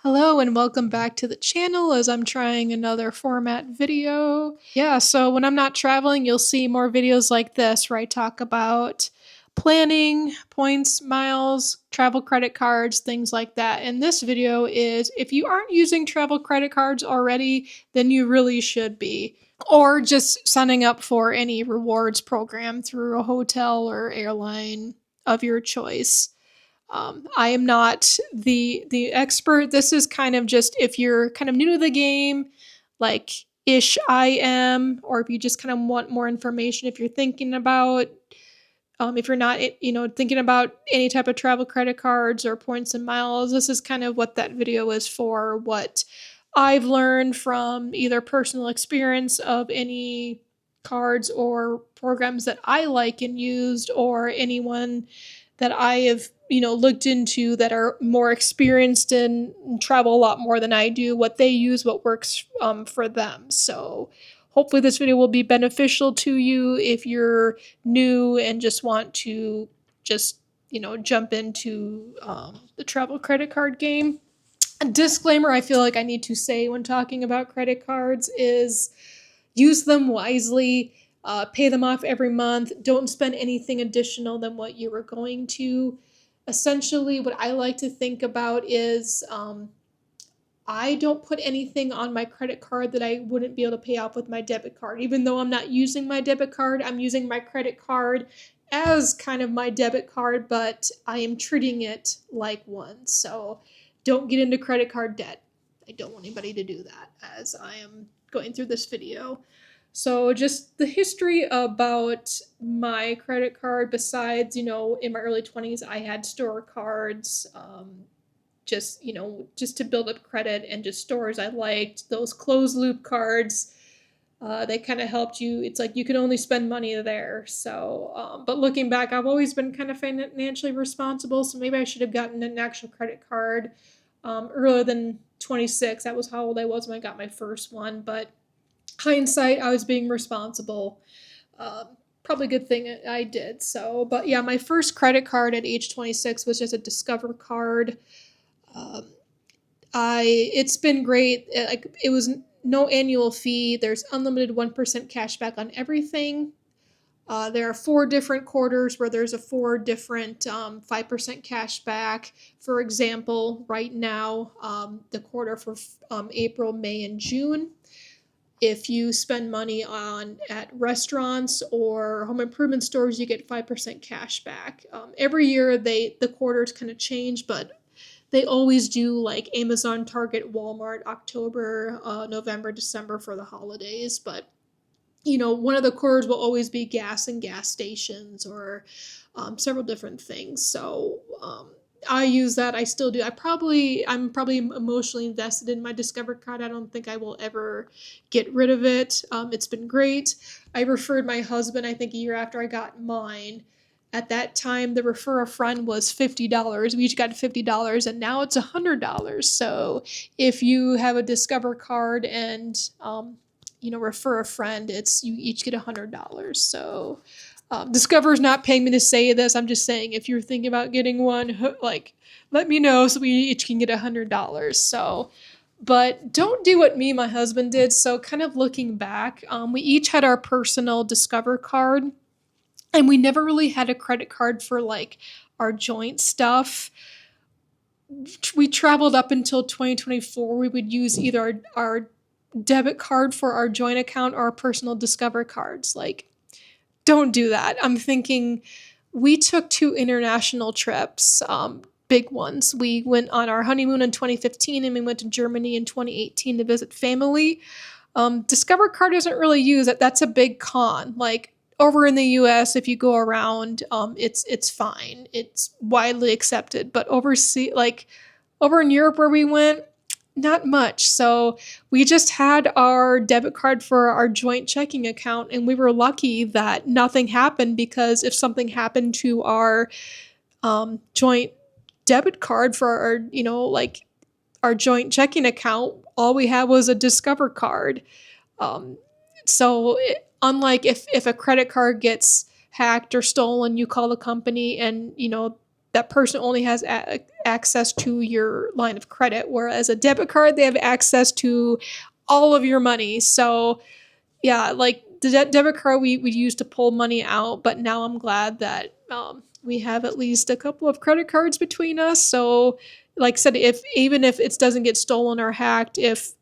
Hello and welcome back to the channel as I'm trying another format video. Yeah, so when I'm not traveling, you'll see more videos like this where I talk about planning, points, miles, travel credit cards, things like that. And this video is if you aren't using travel credit cards already, then you really should be. Or just signing up for any rewards program through a hotel or airline of your choice. I am not the expert. This is kind of just if you're kind of new to the game, like ish I am, or if you just kind of want more information. If you're thinking about, if you're not, thinking about any type of travel credit cards or points and miles, this is kind of what that video is for. What I've learned from either personal experience of any cards or programs that I like and used, or anyone that I have, looked into that are more experienced and travel a lot more than I do, what they use, what works for them. So hopefully this video will be beneficial to you if you're new and just want to just, jump into the travel credit card game. A disclaimer I feel like I need to say when talking about credit cards is use them wisely. Pay them off every month. Don't spend anything additional than what you were going to. Essentially, what I like to think about is I don't put anything on my credit card that I wouldn't be able to pay off with my debit card. Even though I'm not using my debit card, I'm using my credit card as kind of my debit card, but I am treating it like one. So don't get into credit card debt. I don't want anybody to do that as I am going through this video. So just the history about my credit card, besides, in my early 20s, I had store cards, just to build up credit, and just stores I liked. Those closed loop cards, they kind of helped you. It's like you can only spend money there. So, but looking back, I've always been kind of financially responsible. So maybe I should have gotten an actual credit card earlier than 26. That was how old I was when I got my first one. But hindsight, I was being responsible. Probably a good thing I did. So, but yeah, my first credit card at age 26 was just a Discover card. Um, it's been great. Like it was no annual fee. There's unlimited 1% cash back on everything. There are 4 different quarters where there's a 4 different 5% cash back. For example, right now, the quarter for April, May, and June. If you spend money at restaurants or home improvement stores, you get 5% cash back. Every year, the quarters kind of change, but they always do like Amazon, Target, Walmart, October, November, December for the holidays. But one of the quarters will always be gas and gas stations, or several different things. So I use that. I still do. I'm probably emotionally invested in my Discover card. I don't think I will ever get rid of it. It's been great. I referred my husband, I think a year after I got mine. At that time, the refer a friend was $50. We each got $50, and now it's $100. So if you have a Discover card and refer a friend, it's you each get $100. So Discover's not paying me to say this. I'm just saying if you're thinking about getting one, like let me know so we each can get $100. So, but don't do what me and my husband did. So kind of looking back, we each had our personal Discover card, and we never really had a credit card for like our joint stuff. We traveled up until 2024. We would use either our debit card for our joint account or our personal Discover cards. Like, don't do that. I'm thinking we took 2 international trips, big ones. We went on our honeymoon in 2015, and we went to Germany in 2018 to visit family. Discover card isn't really used. That's a big con. Like over in the U.S., if you go around, it's fine. It's widely accepted. But overseas, like over in Europe where we went, not much. So we just had our debit card for our joint checking account, and we were lucky that nothing happened, because if something happened to our joint debit card for our, like our joint checking account, all we had was a Discover card. Um, unlike if a credit card gets hacked or stolen, you call the company and, that person only has access to your line of credit, whereas a debit card, they have access to all of your money. So yeah, like the debit card we used to pull money out, but now I'm glad that we have at least a couple of credit cards between us. So like I said, if even if it doesn't get stolen or hacked, if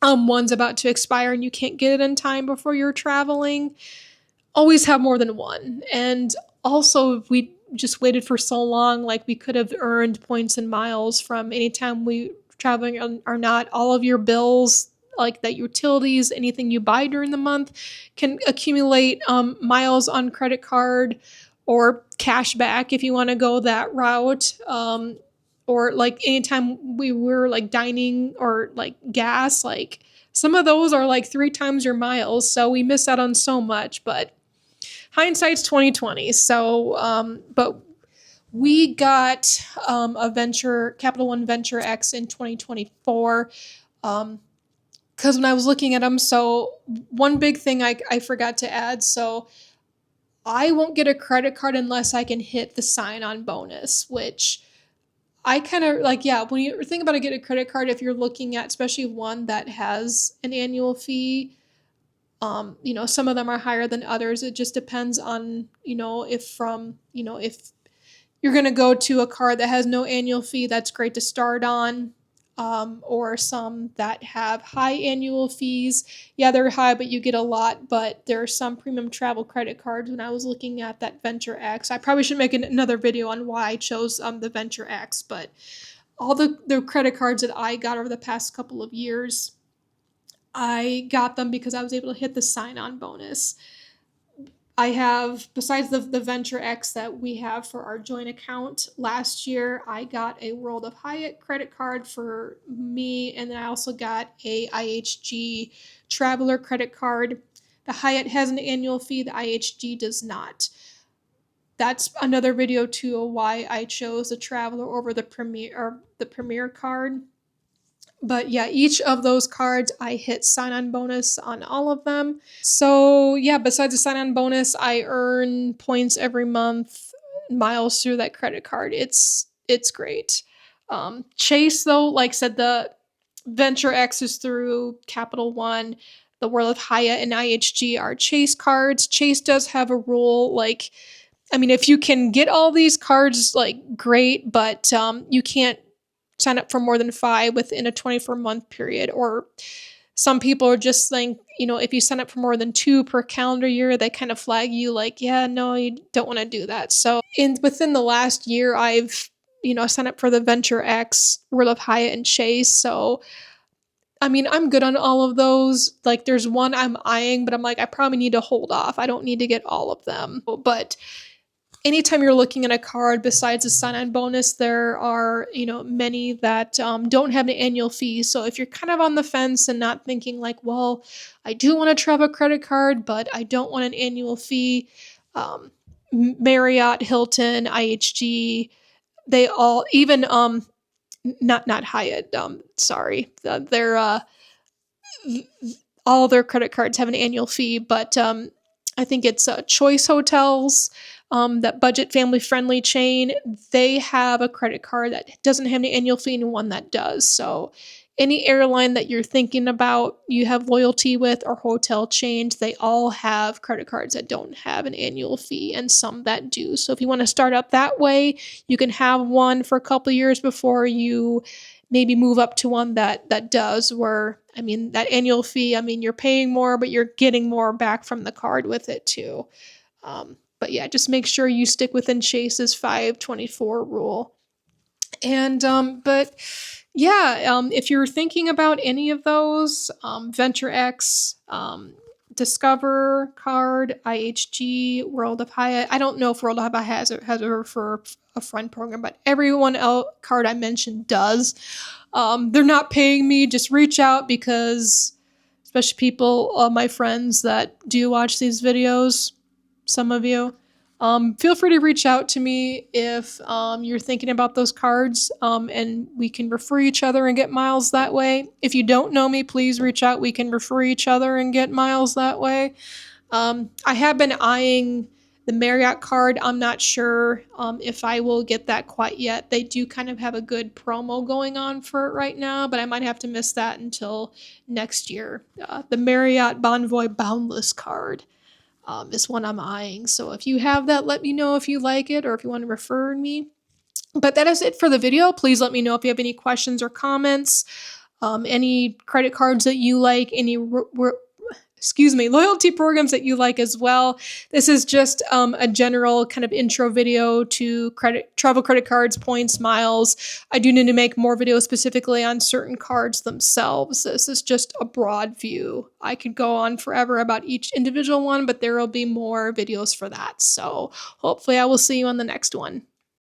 one's about to expire and you can't get it in time before you're traveling, always have more than one. And also, if we just waited for so long, like we could have earned points and miles from anytime we traveling or not. All of your bills, like that utilities, anything you buy during the month, can accumulate miles on credit card or cash back if you want to go that route. Or like anytime we were like dining or like gas, like some of those are like 3 times your miles. So we miss out on so much, but hindsight's 2020. So, but we got a Capital One Venture X in 2024. Because when I was looking at them, so one big thing I forgot to add. So I won't get a credit card unless I can hit the sign-on bonus, which I kind of like, yeah, when you think about getting a credit card, if you're looking at especially one that has an annual fee, some of them are higher than others. It just depends on, if you're going to go to a card that has no annual fee, that's great to start on. Or some that have high annual fees. Yeah, they're high, but you get a lot. But there are some premium travel credit cards. When I was looking at that Venture X, I probably should make another video on why I chose the Venture X. But all the credit cards that I got over the past couple of years, I got them because I was able to hit the sign-on bonus. I have, besides the Venture X that we have for our joint account, last year I got a World of Hyatt credit card for me, and then I also got a IHG Traveler credit card. The Hyatt has an annual fee, the IHG does not. That's another video too of why I chose the Traveler over the Premier card. But yeah, each of those cards I hit sign-on bonus on all of them. So yeah, besides the sign-on bonus, I earn points every month, miles through that credit card. It's great. Chase though, like I said, the Venture X is through Capital One. The World of Hyatt and IHG are Chase cards. Chase does have a rule, like, I mean, if you can get all these cards, like, great, but you can't sign up for more than 5 within a 24-month period. Or some people are just like, if you sign up for more than 2 per calendar year, they kind of flag you like, yeah, no, you don't want to do that. So within the last year, I've, signed up for the Venture X, World of Hyatt, and Chase. So, I mean, I'm good on all of those. Like, there's one I'm eyeing, but I'm like, I probably need to hold off. I don't need to get all of them. But anytime you're looking at a card besides a sign-on bonus, there are, many that don't have an annual fee. So if you're kind of on the fence and not thinking like, well, I do want a travel credit card, but I don't want an annual fee, Marriott, Hilton, IHG, they all, even not Hyatt, sorry, they're all their credit cards have an annual fee, but I think it's Choice Hotels, that budget family friendly chain. They have a credit card that doesn't have any annual fee and one that does. So any airline that you're thinking about, you have loyalty with, or hotel chains, they all have credit cards that don't have an annual fee and some that do. So if you want to start up that way, you can have one for a couple of years before you maybe move up to one that does, where, I mean, that annual fee, I mean, you're paying more, but you're getting more back from the card with it too. But yeah, just make sure you stick within Chase's 524 rule. And but yeah, if you're thinking about any of those, Venture X, Discover card, IHG, World of Hyatt. I don't know if World of Hyatt has a refer a friend program, but everyone else card I mentioned does. They're not paying me. Just reach out, because especially people, my friends that do watch these videos, some of you, feel free to reach out to me if you're thinking about those cards, and we can refer each other and get miles that way. If you don't know me, please reach out. We can refer each other and get miles that way. I have been eyeing The Marriott card, I'm not sure if I will get that quite yet. They do kind of have a good promo going on for it right now, but I might have to miss that until next year. The Marriott Bonvoy Boundless card is one I'm eyeing. So if you have that, let me know if you like it or if you want to refer me. But that is it for the video. Please let me know if you have any questions or comments, any credit cards that you like, any loyalty programs that you like as well. This is just a general kind of intro video to travel credit cards, points, miles. I do need to make more videos specifically on certain cards themselves. This is just a broad view. I could go on forever about each individual one, but there will be more videos for that. So hopefully I will see you on the next one.